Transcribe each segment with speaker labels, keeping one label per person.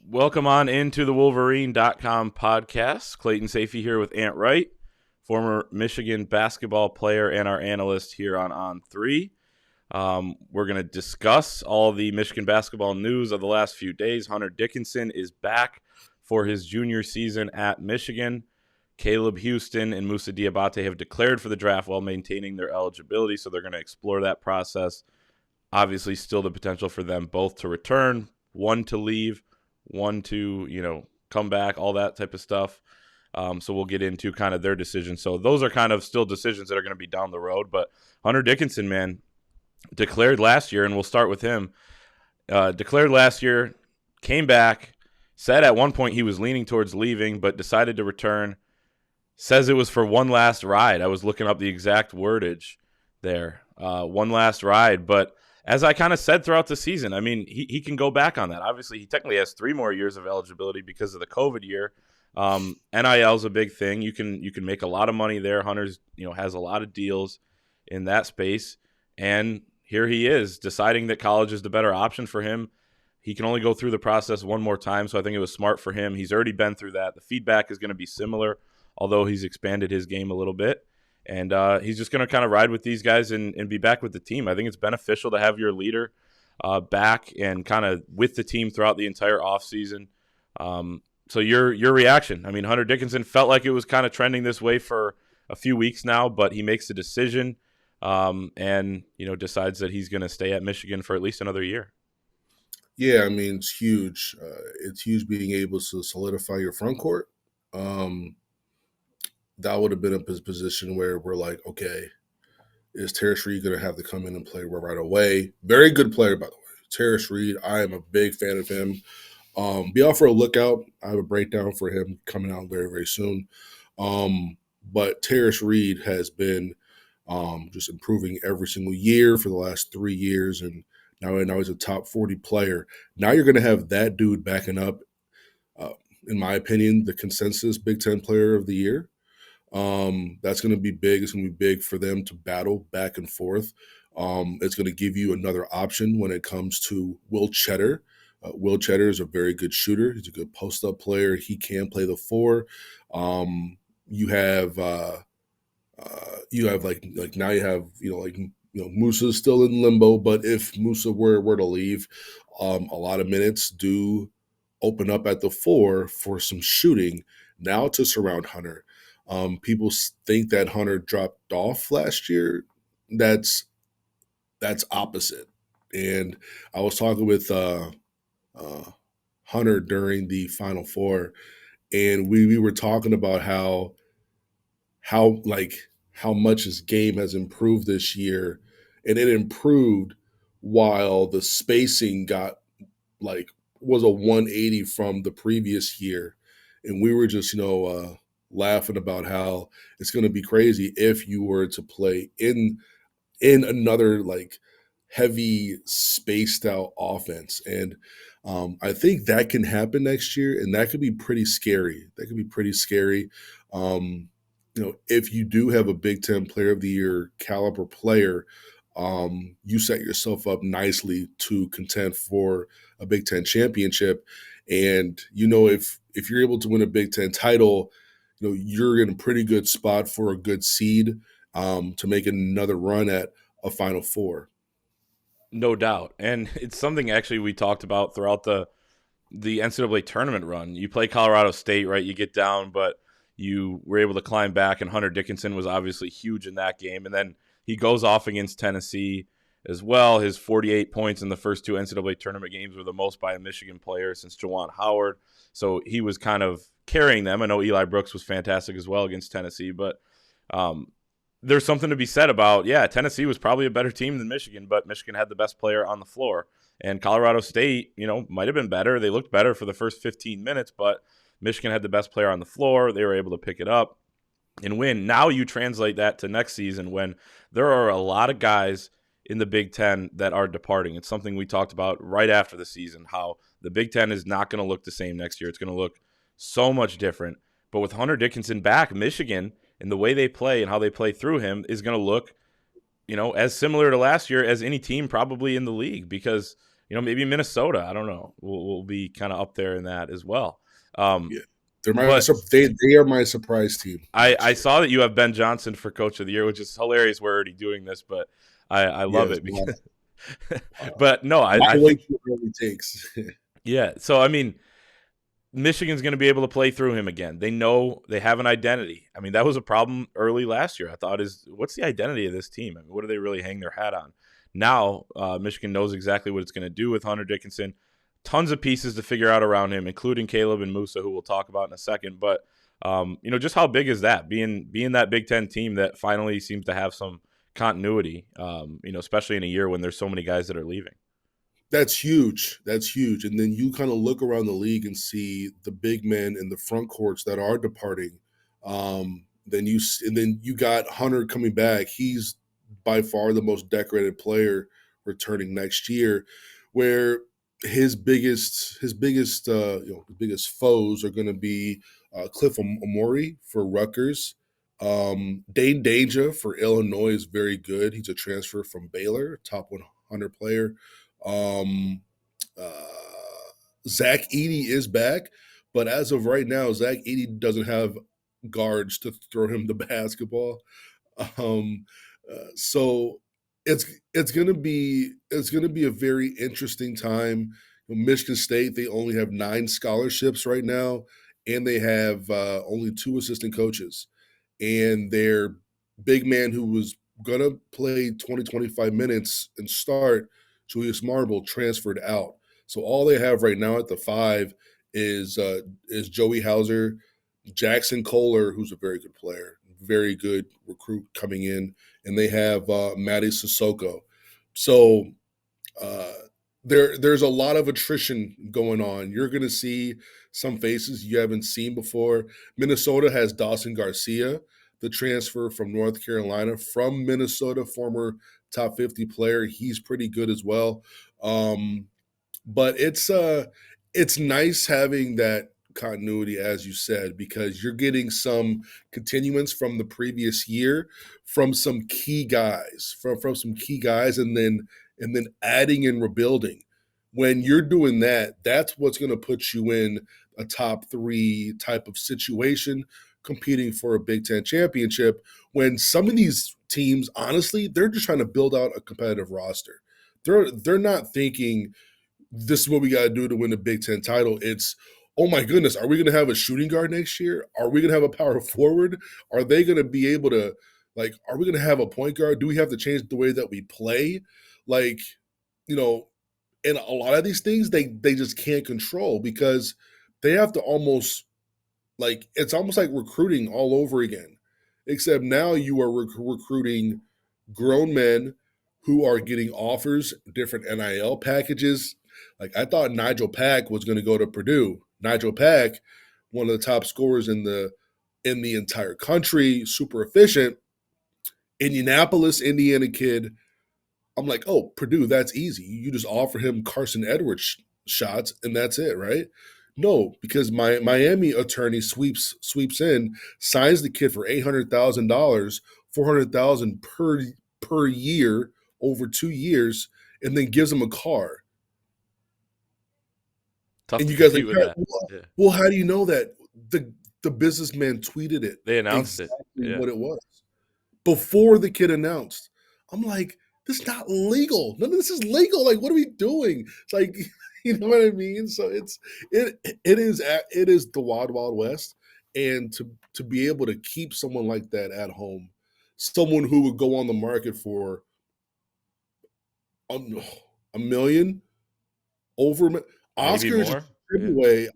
Speaker 1: Welcome on into the Wolverine.com podcast. Clayton Sayfie here with Wright, former Michigan basketball player and our analyst here on 3. We're going to discuss all the Michigan basketball news of the last few days. Hunter Dickinson is back for his junior season at Michigan. Caleb Houstan and Moussa Diabate have declared for the draft while maintaining their eligibility, so they're going to explore that process. Obviously, still the potential for them both to return, one to leave, one to, come back, all that type of stuff. So we'll get into kind of their decisions. So those are kind of still decisions that are going to be down the road. But Hunter Dickinson, man, declared last year, and we'll start with him. Declared last year, came back, said at one point he was leaning towards leaving, but decided to return. Says it was for one last ride. I was looking up the exact wordage there. One last ride. But as I kind of said throughout the season, I mean, he can go back on that. Obviously, he technically has 3 more years of eligibility because of the COVID year. NIL is a big thing. You can make a lot of money there. Hunter's, has a lot of deals in that space. And here he is deciding that college is the better option for him. He can only go through the process one more time, so I think it was smart for him. He's already been through that. The feedback is going to be similar, although he's expanded his game a little bit. And he's just going to kind of ride with these guys and be back with the team. I think it's beneficial to have your leader back and kind of with the team throughout the entire offseason. So your reaction? I mean, Hunter Dickinson felt like it was kind of trending this way for a few weeks now, but he makes a decision and, decides that he's going to stay at Michigan for at least another year.
Speaker 2: Yeah, I mean, it's huge. It's huge being able to solidify your front court. That would have been a position where we're like, okay, is Terrace Reed going to have to come in and play right away? Very good player, by the way. Terrace Reed, I am a big fan of him. Be out for a lookout. I have a breakdown for him coming out very, very soon. But Terrace Reed has been just improving every single year for the last 3 years, and now he's a top 40 player. Now you're going to have that dude backing up, in my opinion, the consensus Big Ten Player of the Year. That's going to be big. It's going to be big for them to battle back and forth. It's going to give you another option when it comes to Will Cheddar. Will Cheddar is a very good shooter. He's a good post-up player. He can play the 4. You have Moussa's still in limbo, but if Moussa were to leave, a lot of minutes do open up at the 4 for some shooting now to surround Hunter. People think that Hunter dropped off last year. That's opposite. And I was talking with Hunter during the Final Four, and we were talking about how much his game has improved this year, and it improved while the spacing was a 180 from the previous year, and we were just laughing about how it's going to be crazy if you were to play in another heavy spaced out offense. And I think that can happen next year, and that could be pretty scary. If you do have a Big Ten Player of the Year caliber player, you set yourself up nicely to contend for a Big Ten championship. And if you're able to win a Big Ten title, you're in a pretty good spot for a good seed to make another run at a Final Four.
Speaker 1: No doubt. And it's something actually we talked about throughout the NCAA tournament run. You play Colorado State, right? You get down, but you were able to climb back, and Hunter Dickinson was obviously huge in that game. And then he goes off against Tennessee as well. His 48 points in the first 2 NCAA tournament games were the most by a Michigan player since Juwan Howard. So he was kind of carrying them. I know Eli Brooks was fantastic as well against Tennessee, but there's something to be said about, Tennessee was probably a better team than Michigan, but Michigan had the best player on the floor. And Colorado State, might have been better. They looked better for the first 15 minutes, but Michigan had the best player on the floor. They were able to pick it up and win. Now you translate that to next season when there are a lot of guys in the Big Ten that are departing. It's something we talked about right after the season, how the Big Ten is not going to look the same next year. It's going to look so much different. But with Hunter Dickinson back, Michigan, and the way they play and how they play through him is going to look, as similar to last year as any team probably in the league because, maybe Minnesota, I don't know, will be kind of up there in that as well.
Speaker 2: Yeah,
Speaker 1: But
Speaker 2: they are my surprise team.
Speaker 1: I saw that you have Ben Johnson for Coach of the Year, which is hilarious. We're already doing this, but I love
Speaker 2: Yes,
Speaker 1: it because. But no, I
Speaker 2: way
Speaker 1: think
Speaker 2: too early takes.
Speaker 1: yeah. So I mean, Michigan's going to be able to play through him again. They know they have an identity. I mean, that was a problem early last year. I thought, what's the identity of this team? I mean, what do they really hang their hat on? Now, Michigan knows exactly what it's going to do with Hunter Dickinson. Tons of pieces to figure out around him, including Caleb and Moussa, who we'll talk about in a second. But just how big is that? Being that Big Ten team that finally seems to have some continuity. Especially in a year when there's so many guys that are leaving.
Speaker 2: That's huge. That's huge. And then you kind of look around the league and see the big men in the front courts that are departing. Then you got Hunter coming back. He's by far the most decorated player returning next year, where his biggest foes are going to be Cliff Omori for Rutgers. Dane Danger for Illinois is very good. He's a transfer from Baylor, top 100 player. Zach Edey is back, but as of right now, Zach Edey doesn't have guards to throw him the basketball. So it's gonna be a very interesting time. Michigan State, they only have 9 scholarships right now, and they have only 2 assistant coaches, and their big man who was gonna play 25 minutes and start, Julius Marble, transferred out. So all they have right now at the 5 is Joey Hauser, Jackson Kohler, who's a very good player, very good recruit coming in, and they have Matty Sissoko. So there's a lot of attrition going on. You're going to see some faces you haven't seen before. Minnesota has Dawson Garcia, the transfer from North Carolina, from Minnesota, former top 50 player. He's pretty good as well. But it's nice having that continuity, as you said, because you're getting some continuance from the previous year from some key guys, and then adding and rebuilding. When you're doing that, that's what's going to put you in a top 3 type of situation, competing for a Big Ten championship, when some of these teams, honestly, they're just trying to build out a competitive roster. They're not thinking this is what we got to do to win the Big Ten title. It's, oh my goodness, are we going to have a shooting guard next year? Are we going to have a power forward? Are they going to be able to, are we going to have a point guard? Do we have to change the way that we play? And a lot of these things they just can't control, because they have to almost, it's almost like recruiting all over again, except now you are recruiting grown men who are getting offers, different NIL packages. I thought Nigel Pack was going to go to Purdue. Nigel Pack, one of the top scorers in the entire country, super efficient. Indianapolis, Indiana kid. I'm like, oh, Purdue, that's easy. You just offer him Carson Edwards shots, and that's it, right? No, because my Miami attorney sweeps in, signs the kid for $800,000, $400,000 per year over 2 years, and then gives him a car.
Speaker 1: Tough
Speaker 2: and
Speaker 1: to
Speaker 2: you guys
Speaker 1: compete
Speaker 2: like,
Speaker 1: with that.
Speaker 2: Well, how do you know that? The businessman tweeted it.
Speaker 1: They announced
Speaker 2: exactly
Speaker 1: it.
Speaker 2: what it was before the kid announced. I'm like, this is not legal. None of this is legal. What are we doing? It's you know what I mean? So it is the wild, wild west. And to be able to keep someone like that at home, someone who would go on the market for $1 million, over Oscar's giveaway.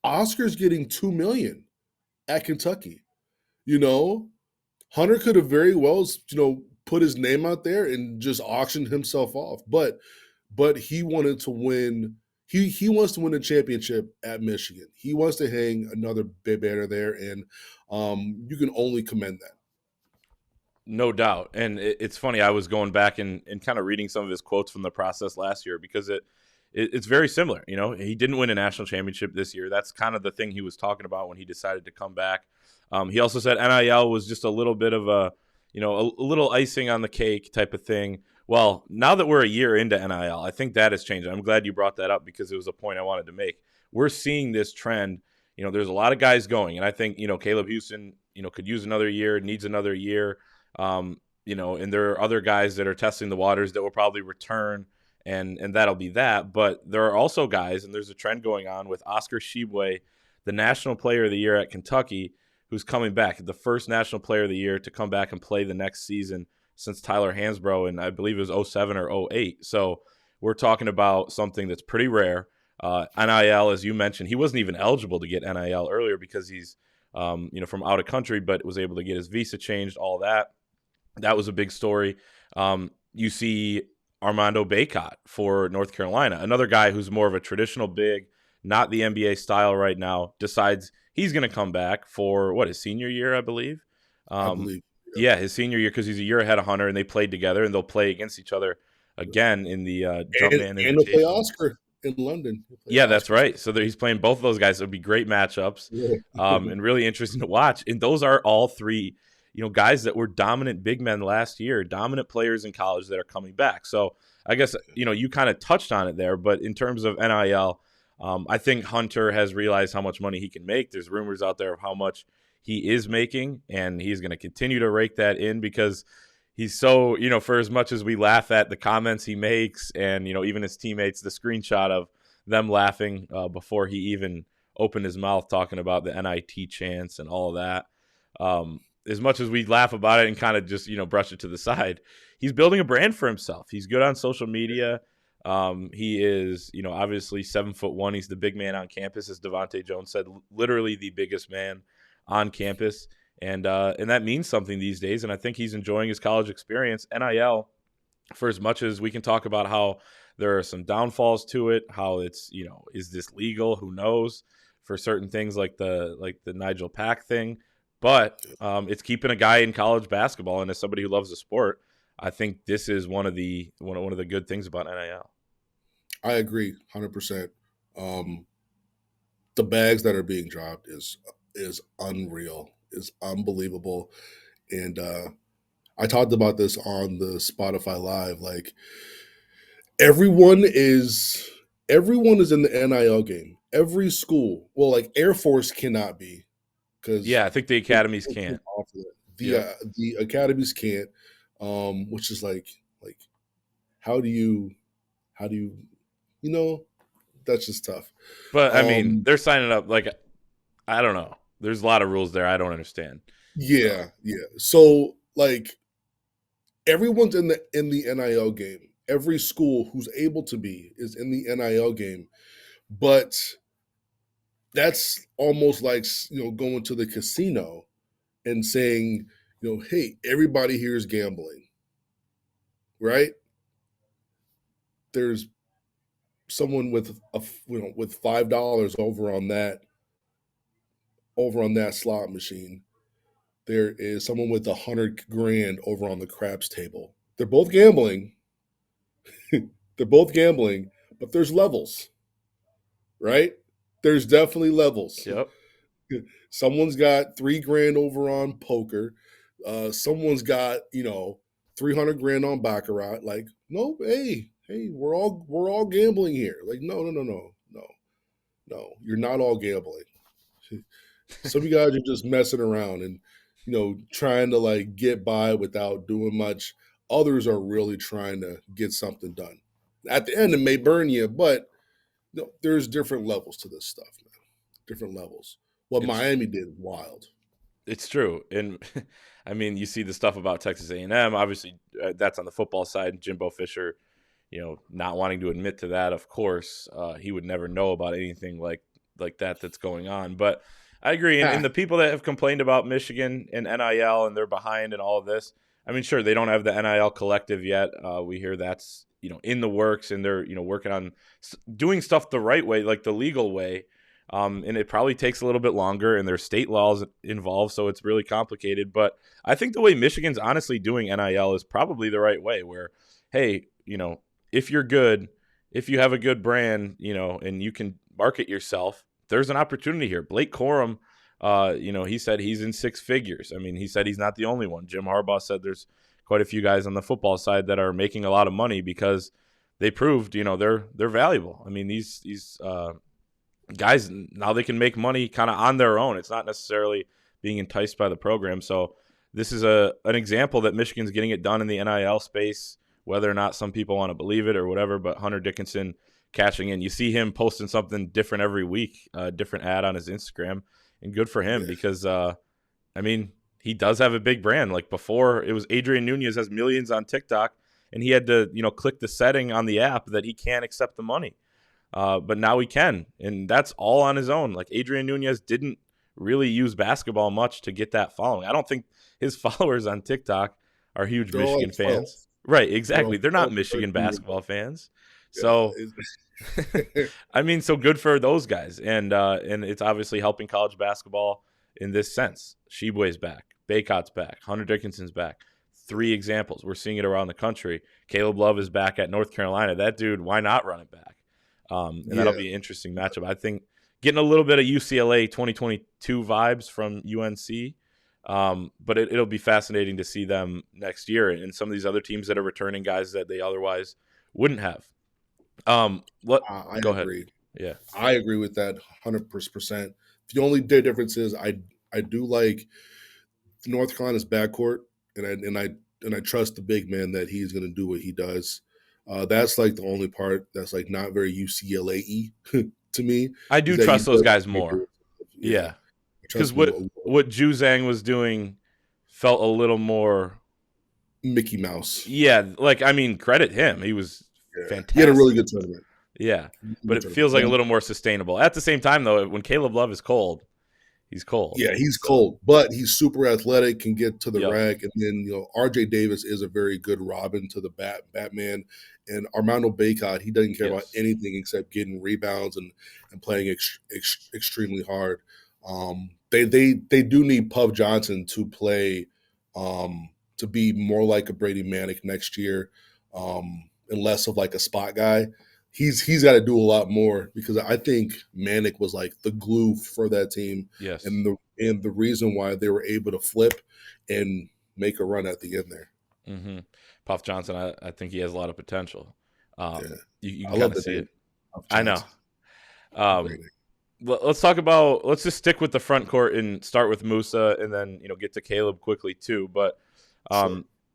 Speaker 2: Oscar's getting $2 million at Kentucky. Hunter could have very well, put his name out there and just auctioned himself off. But he wanted to win. He wants to win a championship at Michigan. He wants to hang another banner there, and you can only commend that.
Speaker 1: No doubt. And it's funny, I was going back and kind of reading some of his quotes from the process last year, because it's very similar. He didn't win a national championship this year. That's kind of the thing he was talking about when he decided to come back. He also said NIL was just a little bit of a little icing on the cake type of thing, Well, now that we're a year into NIL, I think that has changed. I'm glad you brought that up because it was a point I wanted to make. We're seeing this trend. There's a lot of guys going, and I think, Caleb Houstan, could use another year, needs another year. And there are other guys that are testing the waters that will probably return, and that'll be that. But there are also guys, and there's a trend going on with Oscar Tshiebwe, the National Player of the Year at Kentucky, who's coming back, the first National Player of the Year to come back and play the next season since Tyler Hansbrough, and I believe it was 07 or 08. So we're talking about something that's pretty rare. NIL, as you mentioned, he wasn't even eligible to get NIL earlier because he's from out of country, but was able to get his visa changed, all that. That was a big story. You see Armando Bacot for North Carolina, another guy who's more of a traditional big, not the NBA style right now, decides he's going to come back for, his senior year, I believe?
Speaker 2: I believe.
Speaker 1: Yeah, his senior year, because he's a year ahead of Hunter, and they played together, and they'll play against each other again in the Jumpman Invitational.
Speaker 2: And they'll play Oscar in London.
Speaker 1: Yeah, that's right. So he's playing both of those guys. It would be great matchups, and really interesting to watch. And those are all three, guys that were dominant big men last year, dominant players in college that are coming back. So I guess, you kind of touched on it there, but in terms of NIL, I think Hunter has realized how much money he can make. There's rumors out there of how much he is making, and he's going to continue to rake that in because he's so, for as much as we laugh at the comments he makes and, even his teammates, the screenshot of them laughing before he even opened his mouth talking about the NIT chants and all of that. As much as we laugh about it and kind of just, brush it to the side, he's building a brand for himself. He's good on social media. He is, obviously 7'1". He's the big man on campus, as Devontae Jones said, literally the biggest man on campus. And that means something these days. And I think he's enjoying his college experience. NIL, for as much as we can talk about how there are some downfalls to it, how it's, is this legal? Who knows? For certain things like the Nigel Pack thing. But it's keeping a guy in college basketball. And as somebody who loves the sport, I think this is one of the good things about NIL.
Speaker 2: I agree 100%. The bags that are being dropped is unreal, is unbelievable. And I talked about this on the Spotify Live. Like everyone is in the NIL game. Every school, well, like Air Force cannot be, because
Speaker 1: I think the academies can't.
Speaker 2: The academies can't, which is like how do you that's just tough.
Speaker 1: But I mean, they're signing up like, I don't know. There's a lot of rules there I don't understand.
Speaker 2: Yeah. So like everyone's in the NIL game. Every school who's able to be is in the NIL game. But that's almost like, going to the casino and saying, hey, everybody here is gambling. Right? There's someone with with $5 over on that slot machine. There is someone with $100,000 over on the craps table. They're both gambling. But there's levels, right? There's definitely levels.
Speaker 1: Yep.
Speaker 2: Someone's got $3,000 over on poker. Someone's got $300,000 on baccarat. Like, no, hey, we're all gambling here. Like, no, you're not all gambling. Some of you guys are just messing around and trying to like get by without doing much. Others are really trying to get something done. At the end, it may burn you, but there's different levels to this stuff, man. Different levels. What Miami did is wild.
Speaker 1: It's true. And I mean, you see the stuff about Texas A&M. Obviously, that's on the football side. Jimbo Fisher, not wanting to admit to that, of course. He would never know about anything like that's going on. But I agree. And the people that have complained about Michigan and NIL and they're behind and all of this, I mean, sure, they don't have the NIL collective yet. We hear that's, in the works, and they're, working on doing stuff the right way, like the legal way. And it probably takes a little bit longer, and there's state laws involved, so it's really complicated. But I think the way Michigan's honestly doing NIL is probably the right way, where, hey, if you're good, if you have a good brand, and you can market yourself, there's an opportunity here. Blake Corum, he said he's in six figures. I mean, he said he's not the only one. Jim Harbaugh said there's quite a few guys on the football side that are making a lot of money because they proved, they're valuable. I mean, these guys now they can make money kind of on their own. It's not necessarily being enticed by the program. So this is an example that Michigan's getting it done in the NIL space, whether or not some people want to believe it or whatever. But Hunter Dickinson cashing in, you see him posting something different every week, a different ad on his Instagram, and good for him because he does have a big brand. Like before, it was Adrian Nunez has millions on TikTok, and he had to click the setting on the app that he can't accept the money. But now he can, and that's all on his own. Like Adrian Nunez didn't really use basketball much to get that following. I don't think his followers on TikTok are huge Michigan fans. Right, exactly. They're not Michigan basketball fans. So, so good for those guys. And it's obviously helping college basketball in this sense. Sheboy's back. Baycott's back. Hunter Dickinson's back. 3 examples. We're seeing it around the country. Caleb Love is back at North Carolina. That dude, why not run it back? That'll be an interesting matchup. I think getting a little bit of UCLA 2022 vibes from UNC, but it'll be fascinating to see them next year and some of these other teams that are returning guys that they otherwise wouldn't have.
Speaker 2: I
Speaker 1: go ahead.
Speaker 2: Agree.
Speaker 1: Yeah,
Speaker 2: I agree with that 100%. The only difference is I do like North Carolina's backcourt, and I trust the big man that he's going to do what he does. That's like the only part that's like not very UCLA-y to me.
Speaker 1: I do trust those guys more. Yeah. Because what Juzang was doing felt a little more
Speaker 2: Mickey Mouse.
Speaker 1: Yeah, credit him. He was fantastic.
Speaker 2: He had a really good tournament.
Speaker 1: Yeah, but it feels like a little more sustainable. At the same time, though, when Caleb Love is cold, he's cold.
Speaker 2: Yeah, he's cold, but he's super athletic, can get to the rack, and then RJ Davis is a very good Robin to the Batman, and Armando Baycott, he doesn't care about anything except getting rebounds and playing extremely hard. They do need Puff Johnson to play to be more like a Brady Manick next year, and less of like a spot guy. He's got to do a lot more because I think Manick was like the glue for that team.
Speaker 1: Yes.
Speaker 2: And the reason why they were able to flip and make a run at the end there.
Speaker 1: Mm-hmm. Puff Johnson, I think he has a lot of potential. You can
Speaker 2: love
Speaker 1: see it.
Speaker 2: I know.
Speaker 1: Let's just stick with the front court and start with Moussa and then, get to Caleb quickly too. But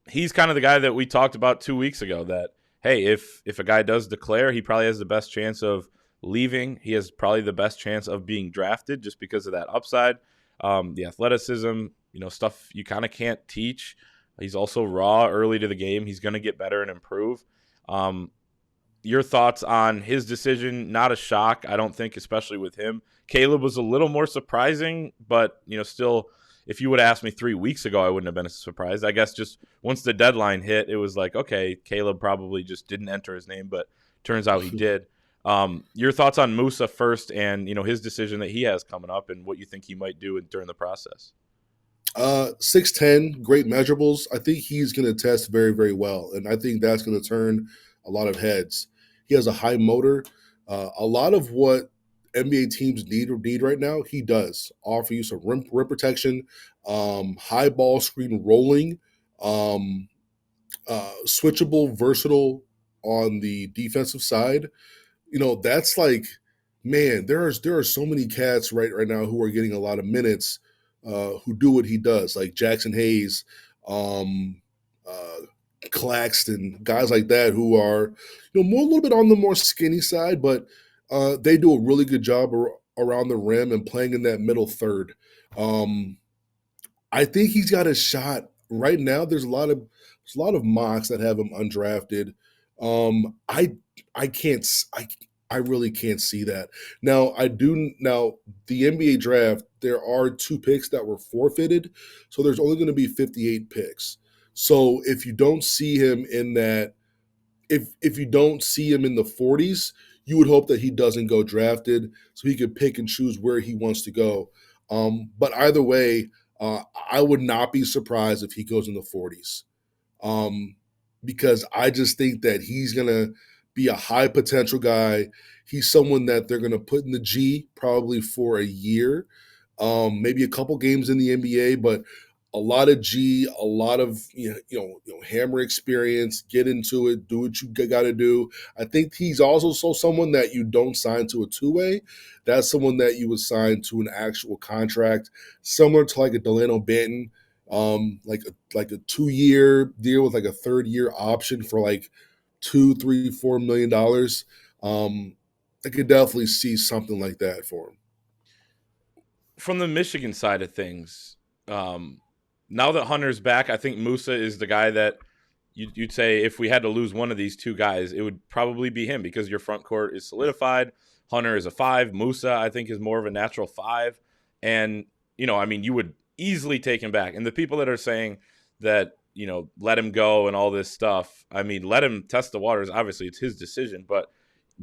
Speaker 1: he's kind of the guy that we talked about 2 weeks ago that, hey, if a guy does declare, he probably has the best chance of leaving. He has probably the best chance of being drafted just because of that upside, the athleticism, stuff you kind of can't teach. He's also raw early to the game. He's going to get better and improve. Your thoughts on his decision? Not a shock, I don't think, especially with him. Caleb was a little more surprising, but, still – if you would have asked me 3 weeks ago, I wouldn't have been surprised. I guess just once the deadline hit, it was like, okay, Caleb probably just didn't enter his name, but turns out he did. Your thoughts on Moussa first and, his decision that he has coming up and what you think he might do during the process.
Speaker 2: 6'10", great measurables. I think he's going to test very, very well, and I think that's going to turn a lot of heads. He has a high motor. A lot of what NBA teams need right now, he does offer you some rim protection, high ball screen rolling, switchable, versatile on the defensive side. That's like, man, there are so many cats right now who are getting a lot of minutes, who do what he does, like Jackson Hayes, Claxton, guys like that who are, more a little bit on the more skinny side, but they do a really good job around the rim and playing in that middle third. I think he's got a shot right now. There's a lot of mocks that have him undrafted. I really can't see that. Now the NBA draft, there are 2 picks that were forfeited, so there's only going to be 58 picks. So if you don't see him in that, if you don't see him in the 40s, you would hope that he doesn't go drafted so he could pick and choose where he wants to go. But either way, I would not be surprised if he goes in the 40s, because I just think that he's going to be a high potential guy. He's someone that they're going to put in the G probably for a year, maybe a couple games in the NBA, but a lot of G, a lot of hammer experience. Get into it, do what you got to do. I think he's also someone that you don't sign to a two-way. That's someone that you would sign to an actual contract, similar to like a Delano Banton, like a 2-year deal with like a third-year option for like $2, $3, $4 million. I could definitely see something like that for him.
Speaker 1: From the Michigan side of things, now that Hunter's back, I think Moussa is the guy that you'd say if we had to lose one of these two guys, it would probably be him because your front court is solidified. Hunter is a 5. Moussa, I think, is more of a natural 5. And, you would easily take him back. And the people that are saying that, let him go and all this stuff, let him test the waters. Obviously, it's his decision. But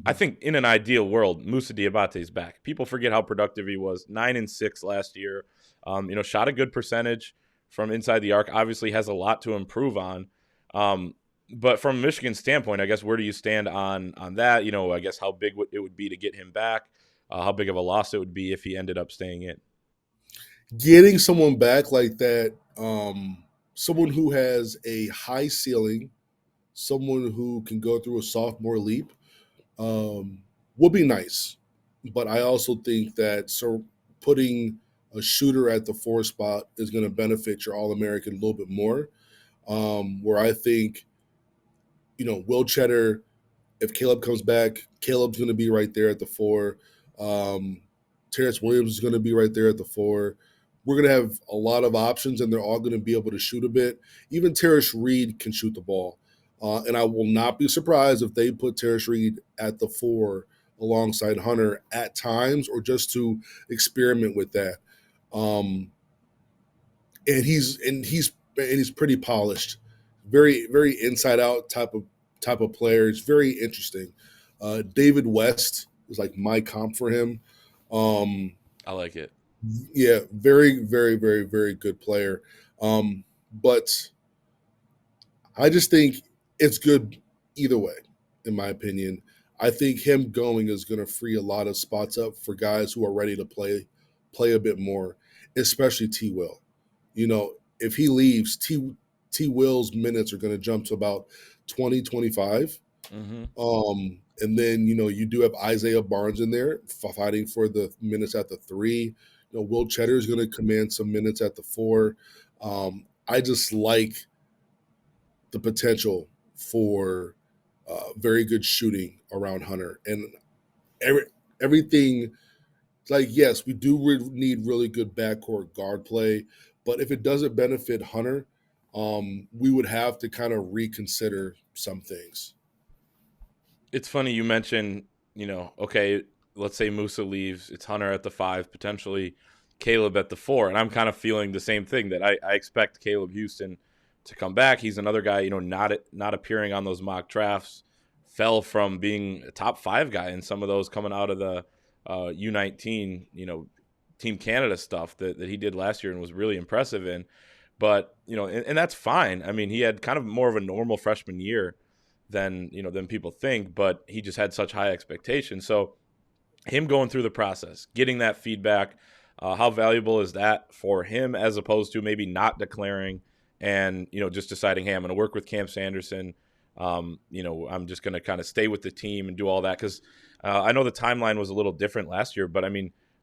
Speaker 1: I think in an ideal world, Moussa Diabate is back. People forget how productive he was. 9-6 last year. Shot a good percentage from inside the arc. Obviously has a lot to improve on. But from Michigan's standpoint, I guess where do you stand on that? I guess how big it would be to get him back, how big of a loss it would be if he ended up staying in.
Speaker 2: Getting someone back like that, someone who has a high ceiling, someone who can go through a sophomore leap, would be nice. But I also think that putting a shooter at the 4 spot is going to benefit your All-American a little bit more. Where I think, Will Cheddar, if Caleb comes back, Caleb's going to be right there at the 4. Terrence Williams is going to be right there at the 4. We're going to have a lot of options, and they're all going to be able to shoot a bit. Even Terrence Reed can shoot the ball. And I will not be surprised if they put Terrence Reed at the 4 alongside Hunter at times, or just to experiment with that. And he's pretty polished, very very inside out type of player. It's very interesting. David West is like my comp for him.
Speaker 1: I like it.
Speaker 2: Yeah, very very very very good player. But I just think it's good either way, in my opinion. I think him going is going to free a lot of spots up for guys who are ready to play a bit more, especially T. Will. If he leaves, T. Will's minutes are going to jump to about 20, 25.
Speaker 1: Mm-hmm.
Speaker 2: And then, you do have Isaiah Barnes in there fighting for the minutes at the 3. Will Cheddar is going to command some minutes at the 4. I just like the potential for very good shooting around Hunter. And everything, like, yes, we do need really good backcourt guard play, but if it doesn't benefit Hunter, we would have to kind of reconsider some things.
Speaker 1: It's funny you mentioned, okay, let's say Moussa leaves, it's Hunter at the 5, potentially Caleb at the 4, and I'm kind of feeling the same thing, that I expect Caleb Houstan to come back. He's another guy, not appearing on those mock drafts, fell from being a top 5 guy in some of those coming out of the U19, Team Canada stuff that he did last year and was really impressive in. But, and that's fine. He had kind of more of a normal freshman year than people think, but he just had such high expectations. So him going through the process, getting that feedback, how valuable is that for him as opposed to maybe not declaring and, just deciding, hey, I'm going to work with Cam Sanderson. I'm just going to kind of stay with the team and do all that. Because I know the timeline was a little different last year, but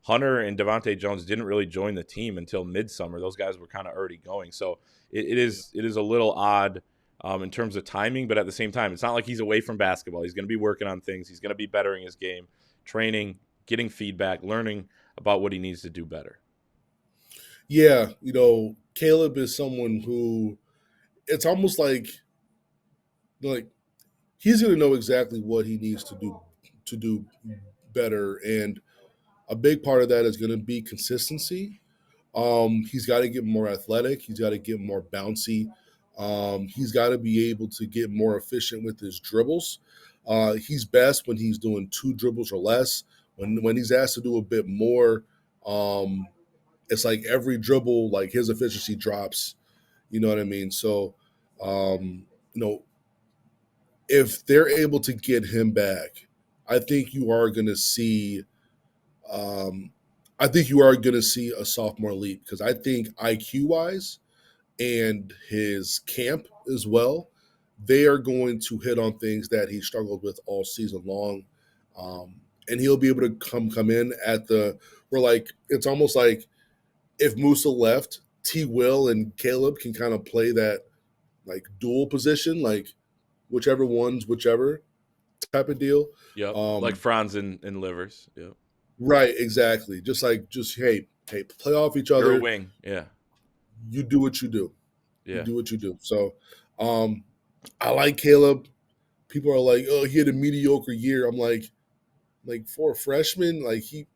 Speaker 1: Hunter and Devontae Jones didn't really join the team until midsummer. Those guys were kind of already going. So it is a little odd in terms of timing, but at the same time, it's not like he's away from basketball. He's going to be working on things. He's going to be bettering his game, training, getting feedback, learning about what he needs to do better.
Speaker 2: Yeah, Caleb is someone who, it's almost like he's going to know exactly what he needs to do better, and a big part of that is going to be consistency. He's got to get more athletic. He's got to get more bouncy. He's got to be able to get more efficient with his dribbles. He's best when he's doing 2 dribbles or less. When he's asked to do a bit more, it's like every dribble, like his efficiency drops. You know what I mean? So, if they're able to get him back, I think you are going to see. I think you are going to see a sophomore leap, because I think IQ wise, and his camp as well, they are going to hit on things that he struggled with all season long. And he'll be able to come in at we're like, it's almost like if Moussa left, T Will and Caleb can kind of play that like dual position, like whichever type of deal.
Speaker 1: Yep. Like Franz and Livers. Yep.
Speaker 2: Right, exactly. Just hey, play off each
Speaker 1: You're a
Speaker 2: other.
Speaker 1: wing. Yeah.
Speaker 2: You do what you do. You
Speaker 1: Yeah.
Speaker 2: do what you do. So I like Caleb. People are like, oh, he had a mediocre year. I'm like for a freshman, he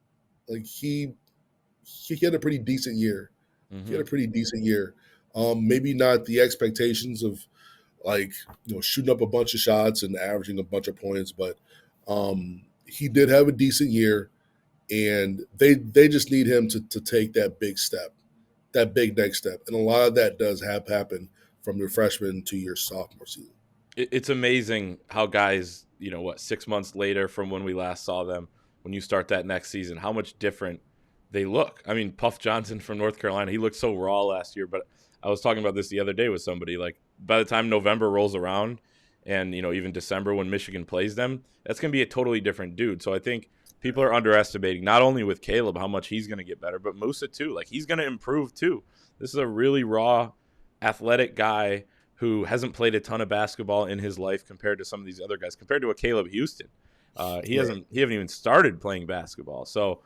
Speaker 2: had a pretty decent year. He had a pretty decent year. Maybe not the expectations of shooting up a bunch of shots and averaging a bunch of points, but he did have a decent year, and they just need him to take that big step, that big next step, and a lot of that does happen from your freshman to your sophomore season.
Speaker 1: It's amazing how guys, 6 months later from when we last saw them, when you start that next season, how much different they look. I mean, Puff Johnson from North Carolina, he looked so raw last year, but I was talking about this the other day with somebody. Like, by the time November rolls around and, even December when Michigan plays them, that's going to be a totally different dude. So I think people are underestimating, not only with Caleb, how much he's going to get better, but Moussa too. Like, he's going to improve too. This is a really raw, athletic guy who hasn't played a ton of basketball in his life compared to some of these other guys, compared to a Caleb Houstan. He haven't even started playing basketball. So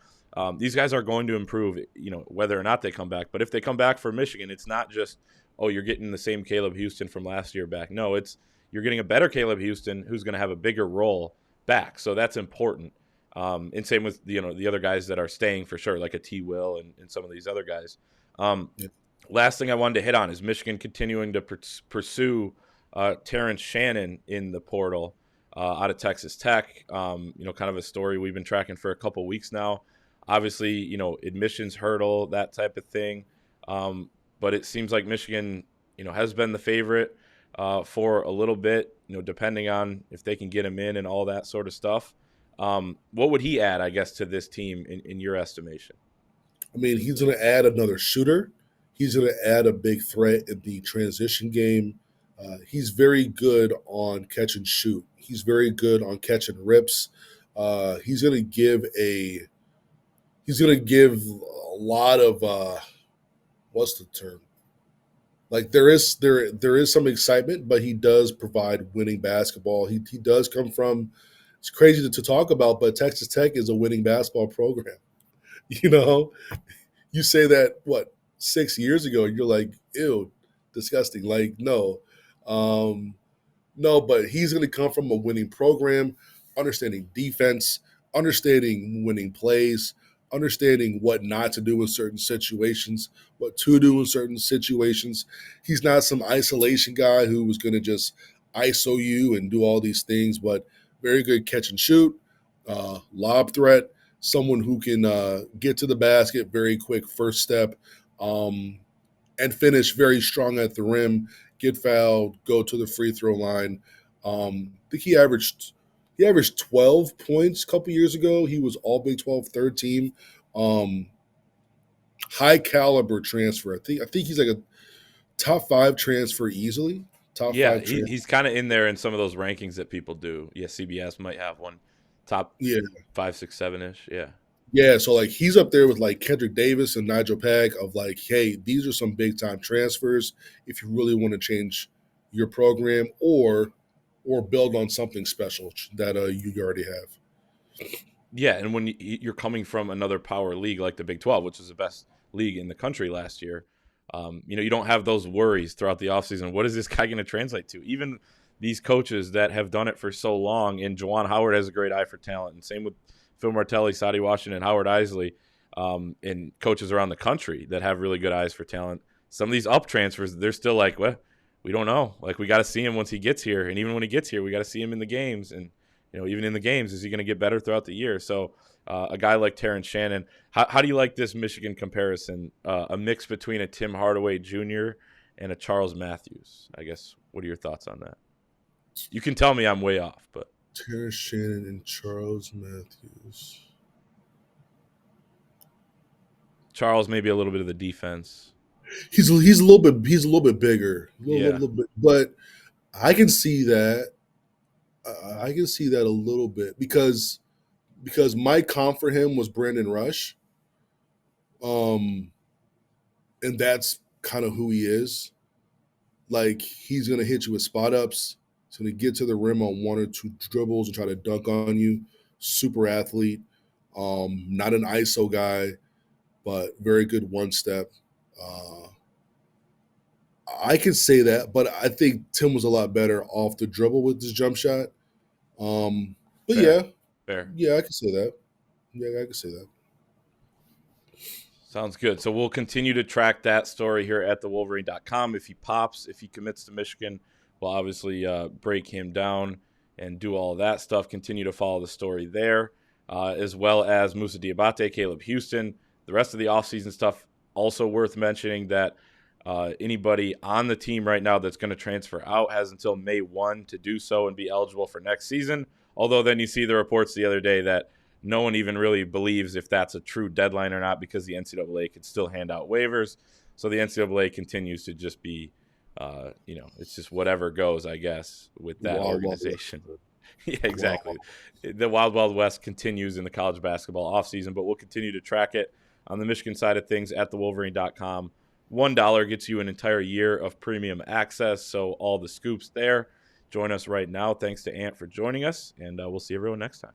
Speaker 1: these guys are going to improve, whether or not they come back. But if they come back for Michigan, it's not just, oh, you're getting the same Caleb Houstan from last year back. No, it's you're getting a better Caleb Houstan who's going to have a bigger role back. So that's important. And same with the other guys that are staying for sure, like a T. Will and some of these other guys. Last thing I wanted to hit on is Michigan continuing to pursue Terrence Shannon in the portal out of Texas Tech. Kind of a story we've been tracking for a couple weeks now. Obviously, admissions hurdle, that type of thing. But it seems like Michigan, has been the favorite for a little bit, depending on if they can get him in and all that sort of stuff. What would he add, I guess, to this team in your estimation?
Speaker 2: I mean, he's going to add another shooter. He's going to add a big threat in the transition game. He's very good on catch and shoot. He's very good on catch and rips. He's going to give a lot of what's the term? Like there is some excitement, but he does provide winning basketball. He does come from. It's crazy to talk about, but Texas Tech is a winning basketball program. You say that 6 years ago, you're like, ew, disgusting. Like, no, no, but he's going to come from a winning program, understanding defense, understanding winning plays, understanding what not to do in certain situations, what to do in certain situations. He's not some isolation guy who was going to just ISO you and do all these things, but very good catch and shoot, lob threat, someone who can get to the basket, very quick first step, and finish very strong at the rim, get fouled, go to the free throw line. I think he averaged 12 points a couple years ago. He was all Big 12 third team. High caliber transfer. I think he's like a top 5 transfer easily.
Speaker 1: Yeah, he's kind of in there in some of those rankings that people do. Yeah, CBS might have one top 5, 6, 7-ish. Yeah.
Speaker 2: Yeah, so he's up there with Kendrick Davis and Nigel Pack of hey, these are some big time transfers if you really want to change your program or build on something special that you already have.
Speaker 1: Yeah, and when you're coming from another power league like the Big 12, which is the best league in the country last year, you don't have those worries throughout the offseason. What is this guy going to translate to? Even these coaches that have done it for so long, and Juwan Howard has a great eye for talent, and same with Phil Martelli, Sadi Washington, Howard Isley, and coaches around the country that have really good eyes for talent. Some of these up transfers, they're still like, well, we don't know. We got to see him once he gets here. And even when he gets here, we got to see him in the games. And, even in the games, is he going to get better throughout the year? So a guy like Terrence Shannon, how do you like this Michigan comparison? A mix between a Tim Hardaway Jr. and a Charles Matthews. I guess, what are your thoughts on that? You can tell me I'm way off, but.
Speaker 2: Terrence Shannon and Charles Matthews.
Speaker 1: Charles maybe a little bit of the defense.
Speaker 2: He's a little bit bigger,
Speaker 1: Yeah,
Speaker 2: little bit, but I can see that. I can see that a little bit because my comp for him was Brandon Rush, and that's kind of who he is. Like he's gonna hit you with spot ups. He's gonna get to the rim on one or two dribbles and try to dunk on you. Super athlete, not an ISO guy, but very good one step. Uh, I can say that, but I think Tim was a lot better off the dribble with his jump shot. But
Speaker 1: fair,
Speaker 2: yeah,
Speaker 1: fair.
Speaker 2: yeah, I can say that. Yeah, I can say that.
Speaker 1: Sounds good. So we'll continue to track that story here at thewolverine.com. If he pops, if he commits to Michigan, we'll obviously break him down and do all of that stuff. Continue to follow the story there, as well as Moussa Diabate, Caleb Houstan. The rest of the offseason stuff also worth mentioning that anybody on the team right now that's going to transfer out has until May 1 to do so and be eligible for next season. Although then you see the reports the other day that no one even really believes if that's a true deadline or not because the NCAA can still hand out waivers. So the NCAA continues to just be, it's just whatever goes, I guess, with that organization. Yeah, exactly.
Speaker 2: Wow.
Speaker 1: The Wild Wild West continues in the college basketball offseason, but we'll continue to track it on the Michigan side of things at thewolverine.com. $1 gets you an entire year of premium access, so all the scoops there. Join us right now. Thanks to Ant for joining us, and we'll see everyone next time.